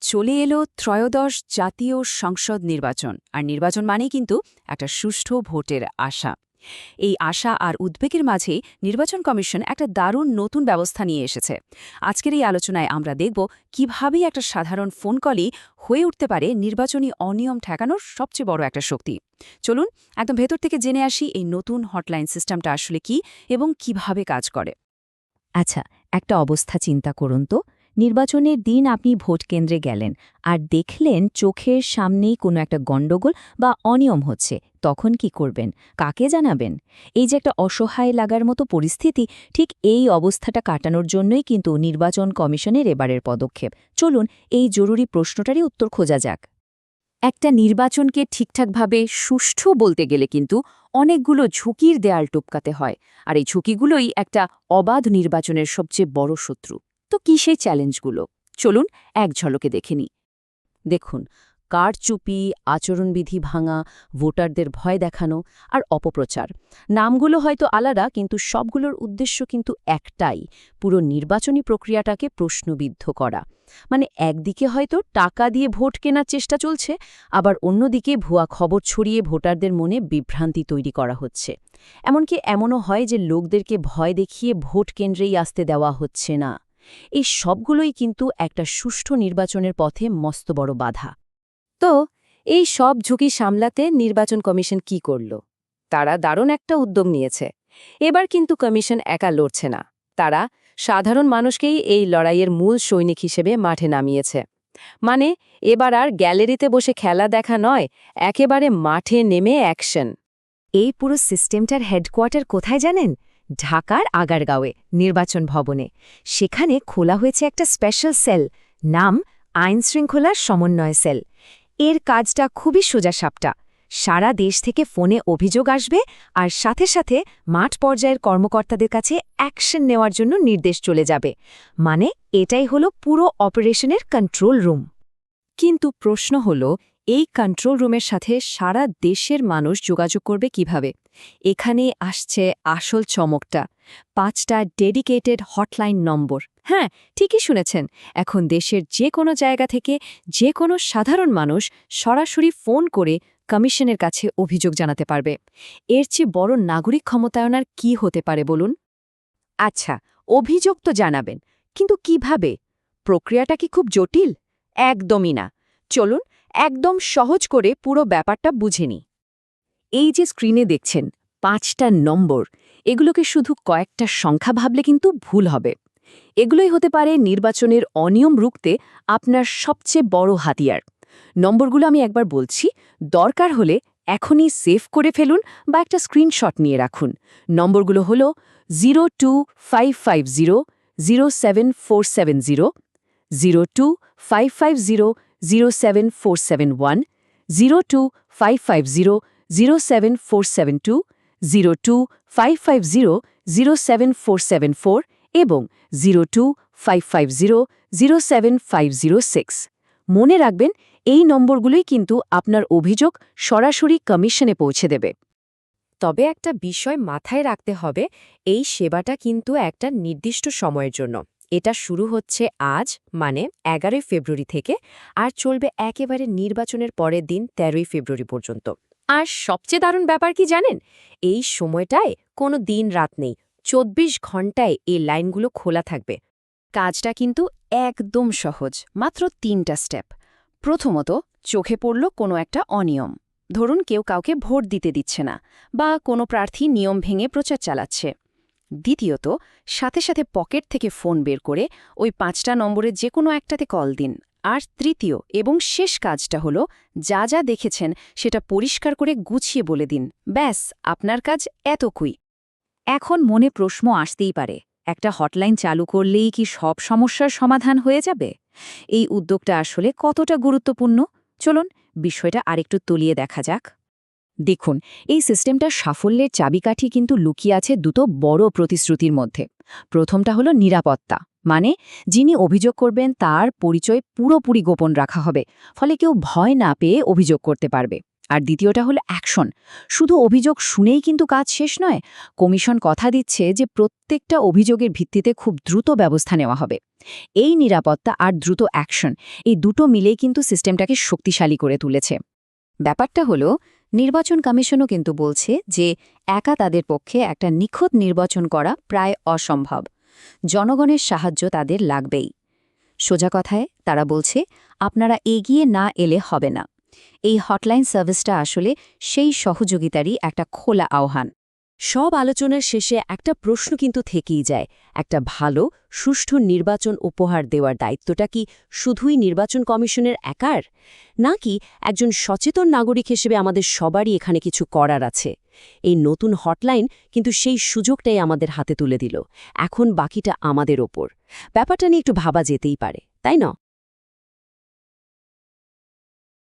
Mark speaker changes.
Speaker 1: চলে এলো ত্রয়োদশ জাতীয় সংসদ নির্বাচন আর নির্বাচন মানেই কিন্তু একটা সুষ্ঠু ভোটের আশা। এই আশা আর উদ্বেগের মাঝেই নির্বাচন কমিশন একটা দারুণ নতুন ব্যবস্থা নিয়ে এসেছে। আজকের এই আলোচনায় আমরা দেখব কিভাবেই একটা সাধারণ ফোন কলই হয়ে উঠতে পারে নির্বাচনী অনিয়ম ঠেকানোর সবচেয়ে বড় একটা শক্তি। চলুন একদম ভেতর থেকে জেনে আসি এই নতুন হটলাইন সিস্টেমটা আসলে কি এবং কিভাবে কাজ করে।
Speaker 2: আচ্ছা, একটা অবস্থা চিন্তা করুন তো। নির্বাচনের দিন আপনি ভোট কেন্দ্রে গেলেন আর দেখলেন চোখের সামনেই কোনো একটা গণ্ডগোল বা অনিয়ম হচ্ছে, তখন কি করবেন? কাকে জানাবেন? এই যে একটা অসহায় লাগার মতো পরিস্থিতি, ঠিক এই অবস্থাটা কাটানোর জন্যই কিন্তু নির্বাচন কমিশনের এবারের পদক্ষেপ। চলুন এই জরুরি প্রশ্নটারই উত্তর খোঁজা যাক।
Speaker 1: একটা নির্বাচনকে ঠিকঠাকভাবে সুষ্ঠু বলতে গেলে কিন্তু অনেকগুলো ঝুঁকির দেয়াল টপকাতে হয়, আর এই ঝুঁকিগুলোই একটা অবাধ নির্বাচনের সবচেয়ে বড় শত্রু। তো কি সেই চ্যালেঞ্জগুলো? চলুন এক ঝলকে দেখে নিই। দেখুন, কারচুপি, আচরণবিধি ভাঙা, ভোটারদের ভয় দেখানো আর অপপ্রচার। নামগুলো হয়তো আলাদা, কিন্তু সবগুলোর উদ্দেশ্য কিন্তু একটাই, পুরো নির্বাচনী প্রক্রিয়াটাকে প্রশ্নবিদ্ধ করা। মানে একদিকে হয়তো টাকা দিয়ে ভোট কেনার চেষ্টা চলছে, আবার অন্যদিকে ভুয়া খবর ছড়িয়ে ভোটারদের মনে বিভ্রান্তি তৈরি করা হচ্ছে। এমনকি এমনও হয় যে লোকদেরকে ভয় দেখিয়ে ভোট কেন্দ্রেই আসতে দেওয়া হচ্ছে না। এই সবগুলোই কিন্তু একটা সুষ্ঠু নির্বাচনের পথে মস্ত বড় বাধা। তো এই সব ঝুঁকি সামলাতে নির্বাচন কমিশন কি করল? তারা দারুণ একটা উদ্যোগ নিয়েছে। এবার কিন্তু কমিশন একা লড়ছে না, তারা সাধারণ মানুষকেই এই লড়াইয়ের মূল সৈনিক হিসেবে মাঠে নামিয়েছে। মানে এবার আর গ্যালারিতে বসে খেলা দেখা নয়, একেবারে মাঠে নেমে অ্যাকশন।
Speaker 2: এই পুরো সিস্টেমটার হেডকোয়ার্টার কোথায় জানেন? ঢাকার আগারগাঁওয়ে নির্বাচন ভবনে। সেখানে খোলা হয়েছে একটা স্পেশাল সেল, নাম আইনশৃঙ্খলা সমন্বয় সেল। এর কাজটা খুবই সোজাসাপটা। সারা দেশ থেকে ফোনে অভিযোগ আসবে আর সাথে সাথে মাঠ পর্যায়ের কর্মকর্তাদের কাছে অ্যাকশন নেওয়ার জন্য নির্দেশ চলে যাবে। মানে এটাই হলো পুরো অপারেশনের কন্ট্রোল রুম।
Speaker 1: কিন্তু প্রশ্ন হল, এই কন্ট্রোল রুমের সাথে সারা দেশের মানুষ যোগাযোগ করবে কিভাবে? এখানে আসছে আসল চমকটা, 5টা ডেডিকেটেড হটলাইন নম্বর। হ্যাঁ, ঠিকই শুনেছেন, এখন দেশের যে কোনো জায়গা থেকে যে কোনো সাধারণ মানুষ সরাসরি ফোন করে কমিশনের কাছে অভিযোগ জানাতে পারবে। এর চেয়ে বড় নাগরিক ক্ষমতায়ন আর কি হতে পারে বলুন? আচ্ছা, অভিযোগ তো জানাবেন, কিন্তু কিভাবে? প্রক্রিয়াটা কি খুব জটিল? একদমই না। চলুন একদম সহজ করে পুরো ব্যাপারটা বুঝে নিই। এই যে স্ক্রিনে দেখছেন 5টা নম্বর, এগুলোকে শুধু কয়েকটা সংখ্যা ভাবলে কিন্তু ভুল হবে। এগুলোই হতে পারে নির্বাচনের অনিয়ম রুখতে আপনার সবচেয়ে বড় হাতিয়ার। নম্বরগুলো আমি একবার বলছি, দরকার হলে এখনই সেভ করে ফেলুন বা একটা স্ক্রিনশট নিয়ে রাখুন। নম্বরগুলো হল 02550-07470, 02550-07471, 02550-07472, 02550-07474 এবং 02550-07506। মনে রাখবেন, এই নম্বরগুলোই কিন্তু আপনার অভিযোগ সরাসরি কমিশনে পৌঁছে দেবে। তবে একটা বিষয় মাথায় রাখতে হবে, এই সেবাটা কিন্তু একটা নির্দিষ্ট সময়ের জন্য। এটা শুরু হচ্ছে আজ, মানে 11 ফেব্রুয়ারি থেকে, আর চলবে একেবারে নির্বাচনের পরের দিন 13 ফেব্রুয়ারি পর্যন্ত। আর সবচেয়ে দারুণ ব্যাপার কি জানেন? এই সময়টায় কোনো দিন রাত নেই, 24 ঘণ্টায় এই লাইনগুলো খোলা থাকবে। কাজটা কিন্তু একদম সহজ, মাত্র 3টা স্টেপ। প্রথমত, চোখে পড়ল কোনো একটা অনিয়ম। ধরুন কেউ কাউকে ভোট দিতে দিচ্ছে না, বা কোনো প্রার্থী নিয়ম ভেঙে প্রচার চালাচ্ছে। দ্বিতীয়ত, সাথে সাথে পকেট থেকে ফোন বের করে ওই 5টা নম্বরে যে কোনো একটাতে কল দিন। আর তৃতীয় এবং শেষ কাজটা হলো, যা যা দেখেছেন সেটা পরিষ্কার করে গুছিয়ে বলে দিন। ব্যাস, আপনার কাজ এতটুকুই।
Speaker 2: এখন মনে প্রশ্ন আসতেই পারে, একটা হটলাইন চালু করলেই কি সব সমস্যার সমাধান হয়ে যাবে? এই উদ্যোগটা আসলে কতটা গুরুত্বপূর্ণ? চলুন বিষয়টা আরেকটু তলিয়ে দেখা যাক। দেখুন, এই সিস্টেমটার সাফল্যের চাবিকাঠি কিন্তু লুকিয়ে আছে দুটো বড় প্রতিশ্রুতির মধ্যে। প্রথমটা হলো নিরাপত্তা, মানে যিনি অভিযোগ করবেন তার পরিচয় পুরোপুরি গোপন রাখা হবে, ফলে কেউ ভয় না পেয়ে অভিযোগ করতে পারবে।
Speaker 1: আর দ্বিতীয়টা হলো অ্যাকশন। শুধু অভিযোগ শুনেই কিন্তু কাজ শেষ নয়। কমিশন কথা দিচ্ছে যে প্রত্যেকটা অভিযোগের ভিত্তিতে খুব দ্রুত ব্যবস্থা নেওয়া হবে। এই নিরাপত্তা আর দ্রুত অ্যাকশন, এই দুটো মিলেই কিন্তু সিস্টেমটাকে শক্তিশালী করে তুলেছে। ব্যাপারটা হলো, নির্বাচন কমিশনও কিন্তু বলছে যে একা তাদের পক্ষে একটা নিখুঁত নির্বাচন করা প্রায় অসম্ভব। জনগণের সাহায্য তাদের লাগবেই। সোজা কথায় তারা বলছে, আপনারা এগিয়ে না এলে হবে না। এই হটলাইন সার্ভিসটা আসলে সেই সহযোগিতারই একটা খোলা আহ্বান।
Speaker 3: সব আলোচনার শেষে একটা প্রশ্ন কিন্তু থেকেই যায়, একটা ভালো সুষ্ঠু নির্বাচন উপহার দেওয়ার দায়িত্বটা কি শুধুই নির্বাচন কমিশনের একার, নাকি একজন সচেতন নাগরিক হিসেবে আমাদের সবারই এখানে কিছু করার আছে? এই নতুন হটলাইন কিন্তু সেই সুযোগটাই আমাদের হাতে তুলে দিল। এখন বাকিটা আমাদের ওপর। ব্যাপারটা নিয়ে একটু ভাবা যেতেই পারে, তাই না?